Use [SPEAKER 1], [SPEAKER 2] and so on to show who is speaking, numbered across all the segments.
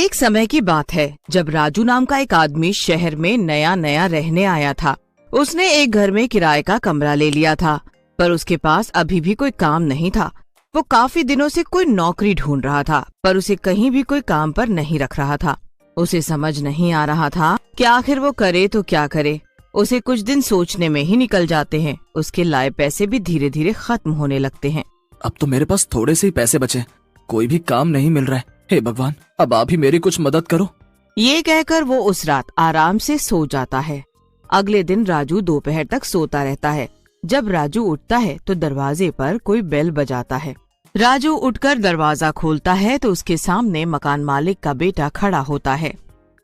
[SPEAKER 1] एक समय की बात है जब राजू नाम का एक आदमी शहर में नया नया रहने आया था। उसने एक घर में किराए का कमरा ले लिया था, पर उसके पास अभी भी कोई काम नहीं था। वो काफी दिनों से कोई नौकरी ढूंढ रहा था, पर उसे कहीं भी कोई काम पर नहीं रख रहा था। उसे समझ नहीं आ रहा था कि आखिर वो करे तो क्या करे। उसे कुछ दिन सोचने में ही निकल जाते हैं। उसके लाए पैसे भी धीरे धीरे खत्म होने लगते हैं।
[SPEAKER 2] अब तो मेरे पास थोड़े से ही पैसे बचे, कोई भी काम नहीं मिल रहा है। हे भगवान, अब आप ही मेरी कुछ मदद करो।
[SPEAKER 1] ये कहकर वो उस रात आराम से सो जाता है। अगले दिन राजू दोपहर तक सोता रहता है। जब राजू उठता है तो दरवाजे पर कोई बेल बजाता है। राजू उठकर दरवाजा खोलता है तो उसके सामने मकान मालिक का बेटा खड़ा होता है।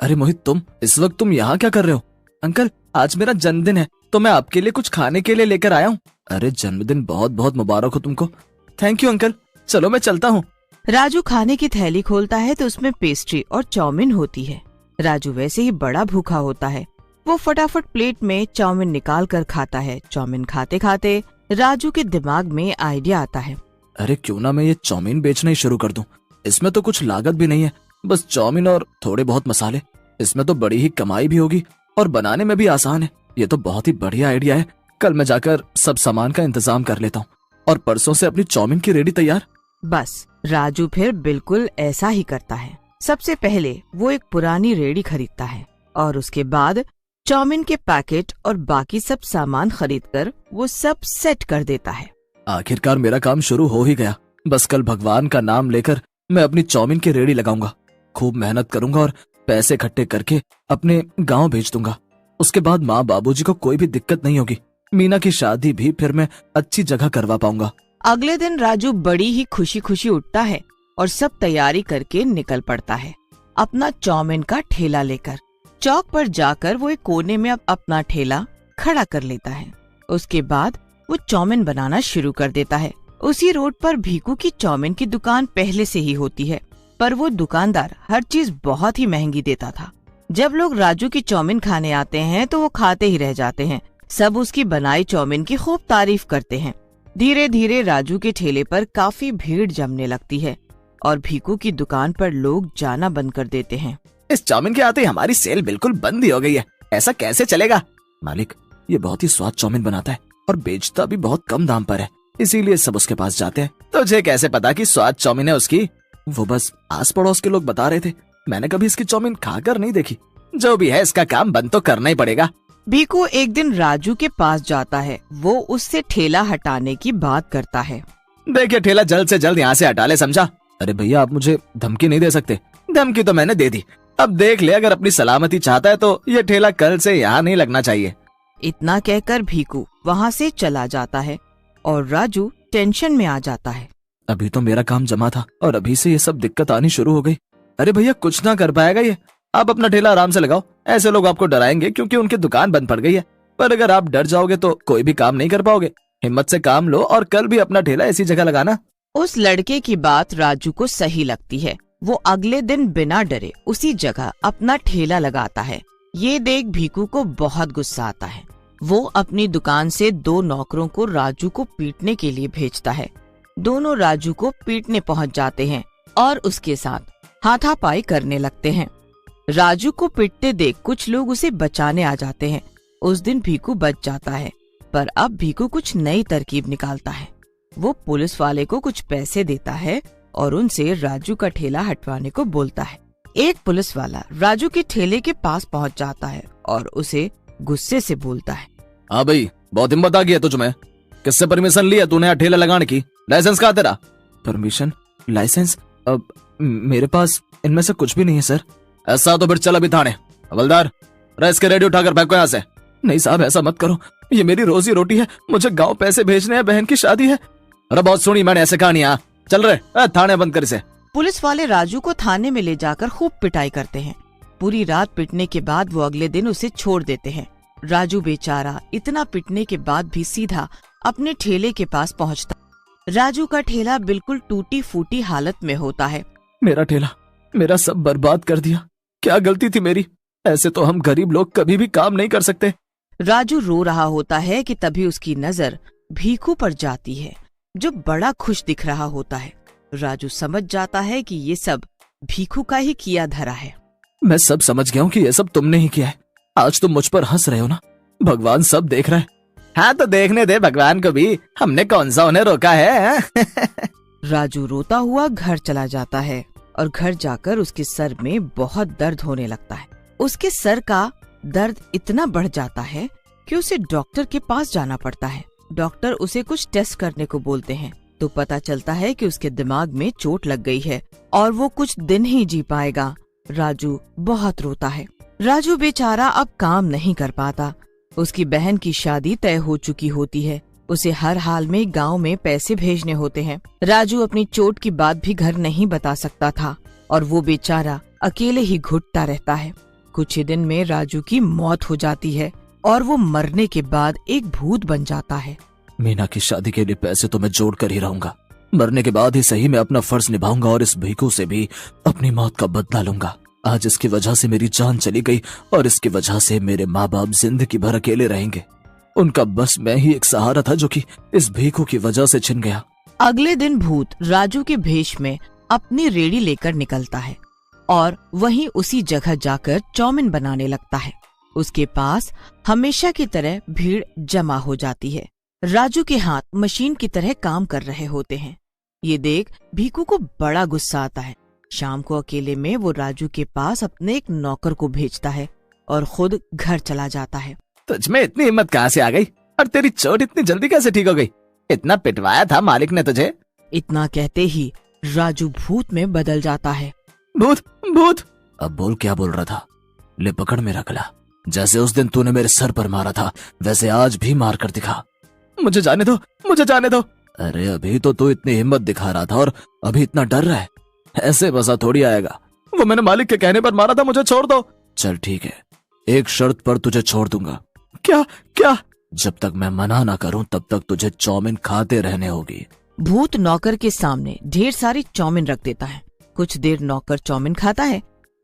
[SPEAKER 2] अरे मोहित, तुम इस वक्त यहाँ क्या कर रहे हो? अंकल, आज मेरा जन्मदिन है तो मैं आपके लिए कुछ खाने के लिए लेकर आया हूँ। अरे जन्मदिन बहुत बहुत मुबारक हो तुमको। थैंक यू अंकल, चलो मैं चलता हूँ।
[SPEAKER 1] राजू खाने की थैली खोलता है तो उसमें पेस्ट्री और चाउमीन होती है। राजू वैसे ही बड़ा भूखा होता है। वो फटाफट प्लेट में चाउमीन निकाल कर खाता है। चाउमीन खाते खाते राजू के दिमाग में आइडिया आता है।
[SPEAKER 2] अरे क्यों ना मैं ये चाउमीन बेचना ही शुरू कर दूं। इसमें तो कुछ लागत भी नहीं है, बस चाउमीन और थोड़े बहुत मसाले। इसमें तो बड़ी ही कमाई भी होगी और बनाने में भी आसान है। ये तो बहुत ही बढ़िया आइडिया है। कल मैं जाकर सब सामान का इंतजाम कर लेता हूँ और परसों से अपनी चाउमीन की रेडी तैयार।
[SPEAKER 1] बस राजू फिर बिल्कुल ऐसा ही करता है। सबसे पहले वो एक पुरानी रेडी खरीदता है और उसके बाद चाउमीन के पैकेट और बाकी सब सामान खरीदकर वो सब सेट कर देता है।
[SPEAKER 2] आखिरकार मेरा काम शुरू हो ही गया। बस कल भगवान का नाम लेकर मैं अपनी चाउमीन की रेडी लगाऊंगा। खूब मेहनत करूंगा और पैसे इकट्ठे करके अपने गांव भेज दूंगा। उसके बाद माँ बाबूजी को कोई भी दिक्कत नहीं होगी। मीना की शादी भी फिर मैं अच्छी जगह करवा पाऊंगा।
[SPEAKER 1] अगले दिन राजू बड़ी ही खुशी खुशी उठता है और सब तैयारी करके निकल पड़ता है अपना चाउमीन का ठेला लेकर। चौक पर जाकर वो एक कोने में अपना ठेला खड़ा कर लेता है। उसके बाद वो चाउमीन बनाना शुरू कर देता है। उसी रोड पर भीकू की चाउमीन की दुकान पहले से ही होती है, पर वो दुकानदार हर चीज बहुत ही महंगी देता था। जब लोग राजू की चाउमीन खाने आते हैं तो वो खाते ही रह जाते हैं। सब उसकी बनाई चाउमीन की खूब तारीफ करते हैं। धीरे धीरे राजू के ठेले पर काफी भीड़ जमने लगती है और भीकू की दुकान पर लोग जाना बंद कर देते हैं।
[SPEAKER 2] इस चाउमीन के आते ही हमारी सेल बिल्कुल बंद ही हो गई है। ऐसा कैसे चलेगा? मालिक, ये बहुत ही स्वाद चाउमीन बनाता है और बेचता भी बहुत कम दाम पर है, इसीलिए सब उसके पास जाते हैं। तुझे कैसे पता कि स्वाद चाउमीन है उसकी? वो बस आस पड़ोस के लोग बता रहे थे। मैंने कभी इसकी चाउमीन खाकर नहीं देखी। जो भी है, इसका काम बंद तो करना ही पड़ेगा।
[SPEAKER 1] भीकू एक दिन राजू के पास जाता है। वो उससे ठेला हटाने की बात करता है।
[SPEAKER 2] देखिए, ठेला जल्द से जल्द यहाँ से हटा ले, समझा? अरे भैया, आप मुझे धमकी नहीं दे सकते। धमकी तो मैंने दे दी। अब देख ले, अगर अपनी सलामती चाहता है तो ये ठेला कल से यहाँ नहीं लगना चाहिए।
[SPEAKER 1] इतना कहकर भीकू वहाँ से चला जाता है और राजू टेंशन में आ जाता है।
[SPEAKER 2] अभी तो मेरा काम जमा था और अभी से ये सब दिक्कत आनी शुरू हो गई। अरे भैया, कुछ ना कर पाएगा ये। आप अपना ठेला आराम से लगाओ। ऐसे लोग आपको डराएंगे क्योंकि उनकी दुकान बंद पड़ गई है, पर अगर आप डर जाओगे तो कोई भी काम नहीं कर पाओगे। हिम्मत से काम लो और कल भी अपना ठेला ऐसी जगह लगाना।
[SPEAKER 1] उस लड़के की बात राजू को सही लगती है। वो अगले दिन बिना डरे उसी जगह अपना ठेला लगाता है। ये देख भीकू को बहुत गुस्सा आता है। वो अपनी दुकान से 2 नौकरों को राजू को पीटने के लिए भेजता है। दोनों राजू को पीटने पहुंच जाते हैं और उसके साथ हाथापाई करने लगते हैं। राजू को पीटते देख कुछ लोग उसे बचाने आ जाते हैं। उस दिन भीकू बच जाता है, पर अब भीकू कुछ नई तरकीब निकालता है। वो पुलिस वाले को कुछ पैसे देता है और उनसे राजू का ठेला हटवाने को बोलता है। एक पुलिस वाला राजू के ठेले के पास पहुंच जाता है और उसे गुस्से से बोलता है।
[SPEAKER 2] हाँ भाई, बहुत हिम्मत आ गई है तुझमें। किससे परमिशन लिया तूने यहाँ ठेला लगाने की? लाइसेंस कहाँ तेरा? Permission, licence? अब मेरे पास इनमें से कुछ भी नहीं है सर। ऐसा तो फिर चल अभी थाने। हवलदार, रेस के रेडी उठाकर फेंको यहाँ से। नहीं साहब, ऐसा मत करो, ये मेरी रोजी रोटी है। मुझे गाँव पैसे भेजने हैं, बहन की शादी है। अरे बहुत सुनी मैंने ऐसे कहानियां। चल रहे, थाने बंद कर इसे।
[SPEAKER 1] पुलिस वाले राजू को थाने में ले जाकर खूब पिटाई करते हैं। पूरी रात पिटने के बाद वो अगले दिन उसे छोड़ देते हैं। राजू बेचारा इतना पिटने के बाद भी सीधा अपने ठेले के पास पहुंचता। राजू का ठेला बिल्कुल टूटी फूटी हालत में होता है।
[SPEAKER 2] मेरा ठेला, मेरा सब बर्बाद कर दिया। क्या गलती थी मेरी? ऐसे तो हम गरीब लोग कभी भी काम नहीं कर सकते।
[SPEAKER 1] राजू रो रहा होता है कि तभी उसकी नजर भीकू पर जाती है, जो बड़ा खुश दिख रहा होता है। राजू समझ जाता है कि ये सब भीखू का ही किया धरा है।
[SPEAKER 2] मैं सब समझ गया हूँ कि ये सब तुमने ही किया है। आज तुम मुझ पर हंस रहे हो ना, भगवान सब देख रहा है। हाँ तो देखने दे भगवान को भी, हमने कौन सा उन्हें रोका है।
[SPEAKER 1] राजू रोता हुआ घर चला जाता है और घर जाकर उसके सर में बहुत दर्द होने लगता है। उसके सर का दर्द इतना बढ़ जाता है कि उसे डॉक्टर के पास जाना पड़ता है। डॉक्टर उसे कुछ टेस्ट करने को बोलते हैं तो पता चलता है कि उसके दिमाग में चोट लग गई है और वो कुछ दिन ही जी पाएगा। राजू बहुत रोता है। राजू बेचारा अब काम नहीं कर पाता। उसकी बहन की शादी तय हो चुकी होती है। उसे हर हाल में गांव में पैसे भेजने होते हैं। राजू अपनी चोट की बात भी घर नहीं बता सकता था और वो बेचारा अकेले ही घुटता रहता है। कुछ ही दिन में राजू की मौत हो जाती है और वो मरने के बाद एक भूत बन जाता है।
[SPEAKER 2] मीना की शादी के लिए पैसे तो मैं जोड़ कर ही रहूंगा। मरने के बाद ही सही मैं अपना फर्ज निभाऊंगा और इस भीखू से भी अपनी मौत का बदला लूंगा। आज इसकी वजह से मेरी जान चली गई और इसकी वजह से मेरे माँ बाप जिंदगी भर अकेले रहेंगे। उनका बस मैं ही एक सहारा था जो कि इस भीखू की वजह से छिन गया।
[SPEAKER 1] अगले दिन भूत राजू के भेष में अपनी रेडी लेकर निकलता है और वहीं उसी जगह जाकर चौमिन बनाने लगता है। उसके पास हमेशा की तरह भीड़ जमा हो जाती है। राजू के हाथ मशीन की तरह काम कर रहे होते हैं। ये देख भीखू को बड़ा गुस्सा आता है। शाम को अकेले में वो राजू के पास अपने एक नौकर को भेजता है और खुद घर चला जाता है।
[SPEAKER 2] तुझमें इतनी हिम्मत कहाँ से आ गई और तेरी चोट इतनी जल्दी कैसे ठीक हो गई? इतना पिटवाया था मालिक ने तुझे।
[SPEAKER 1] इतना कहते ही राजू भूत में बदल जाता है।
[SPEAKER 2] भूत भूत, अब बोल क्या बोल रहा था? ले पकड़ मेरा गला। जैसे उस दिन तूने मेरे सर पर मारा था वैसे आज भी मार कर दिखा। मुझे जाने दो, मुझे जाने दो। अरे अभी तो तू इतनी हिम्मत दिखा रहा था और अभी इतना डर रहा है। ऐसे मजा थोड़ी आएगा। वो मैंने मालिक के कहने पर मारा था, मुझे छोड़ दो। चल ठीक है, एक शर्त पर तुझे छोड़ दूंगा। क्या क्या? जब तक मैं मना ना करूं तब तक तुझे चौमिन खाते रहने होगी।
[SPEAKER 1] भूत नौकर के सामने ढेर सारी चौमिन रख देता है। कुछ देर नौकर चौमिन खाता है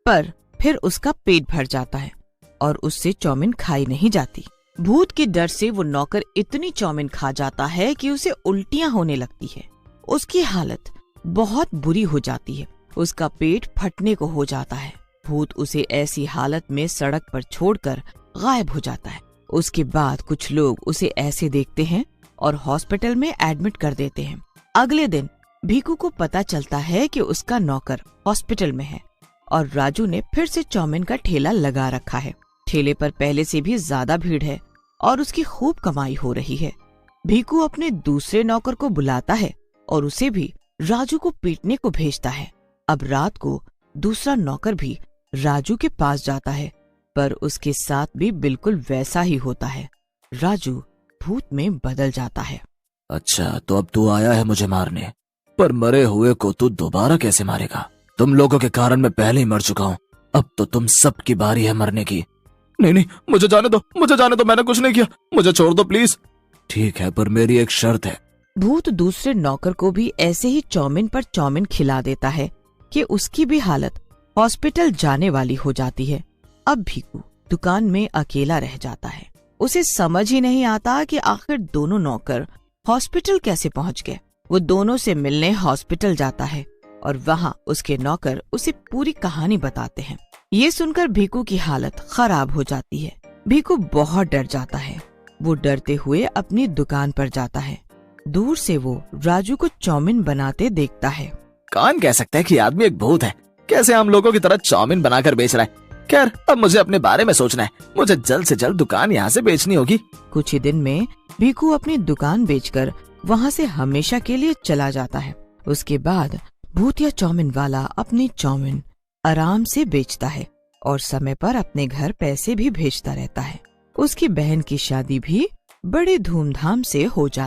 [SPEAKER 1] पर फिर उसका पेट भर जाता है और उससे चौमिन खाई नहीं जाती। भूत के डर से वो नौकर इतनी चौमिन खा जाता है कि उसे उल्टियां होने लगती है। उसकी हालत बहुत बुरी हो जाती है। उसका पेट फटने को हो जाता है। भूत उसे ऐसी हालत में सड़क पर छोड़कर गायब हो जाता है। उसके बाद कुछ लोग उसे ऐसे देखते हैं और हॉस्पिटल में एडमिट कर देते हैं। अगले दिन भीखू को पता चलता है कि उसका नौकर हॉस्पिटल में है और राजू ने फिर से चौमिन का ठेला लगा रखा है। ठेले पर पहले से भी ज्यादा भीड़ है और उसकी खूब कमाई हो रही है। भीखू अपने दूसरे नौकर को बुलाता है और उसे भी राजू को पीटने को भेजता है। अब रात को दूसरा नौकर भी राजू के पास जाता है पर उसके साथ भी बिल्कुल वैसा ही होता है। राजू भूत में बदल जाता है।
[SPEAKER 2] अच्छा तो अब तू आया है मुझे मारने, पर मरे हुए को तू दोबारा कैसे मारेगा? तुम लोगों के कारण मैं पहले ही मर चुका हूँ। अब तो तुम सबकी बारी है मरने की। नहीं नहीं, मुझे जाने दो, मुझे जाने दो। मैंने कुछ नहीं किया, मुझे छोड़ दो प्लीज। ठीक है पर मेरी एक शर्त है।
[SPEAKER 1] भूत दूसरे नौकर को भी ऐसे ही चौमिन पर चौमिन खिला देता है कि उसकी भी हालत हॉस्पिटल जाने वाली हो जाती है। अब भीखू दुकान में अकेला रह जाता है। उसे समझ ही नहीं आता कि आखिर दोनों नौकर हॉस्पिटल कैसे पहुंच गए। वो दोनों से मिलने हॉस्पिटल जाता है और वहाँ उसके नौकर उसे पूरी कहानी बताते हैं। ये सुनकर भीखू की हालत खराब हो जाती है। भीखू बहुत डर जाता है। वो डरते हुए अपनी दुकान पर जाता है। दूर से वो राजू को चौमिन बनाते देखता है।
[SPEAKER 2] कौन कह सकता है कि आदमी एक भूत है? कैसे हम लोगों की तरह चौमिन बनाकर बेच रहा है? खैर अब मुझे अपने बारे में सोचना है। मुझे जल्द से जल्द दुकान यहाँ से बेचनी होगी।
[SPEAKER 1] कुछ ही दिन में भीखू अपनी दुकान बेचकर वहाँ से हमेशा के लिए चला जाता है। उसके बाद भूतिया चौमिन वाला अपनी चौमिन आराम से बेचता है और समय पर अपने घर पैसे भी भेजता रहता है। उसकी बहन की शादी भी बड़े धूमधाम से हो जाती है।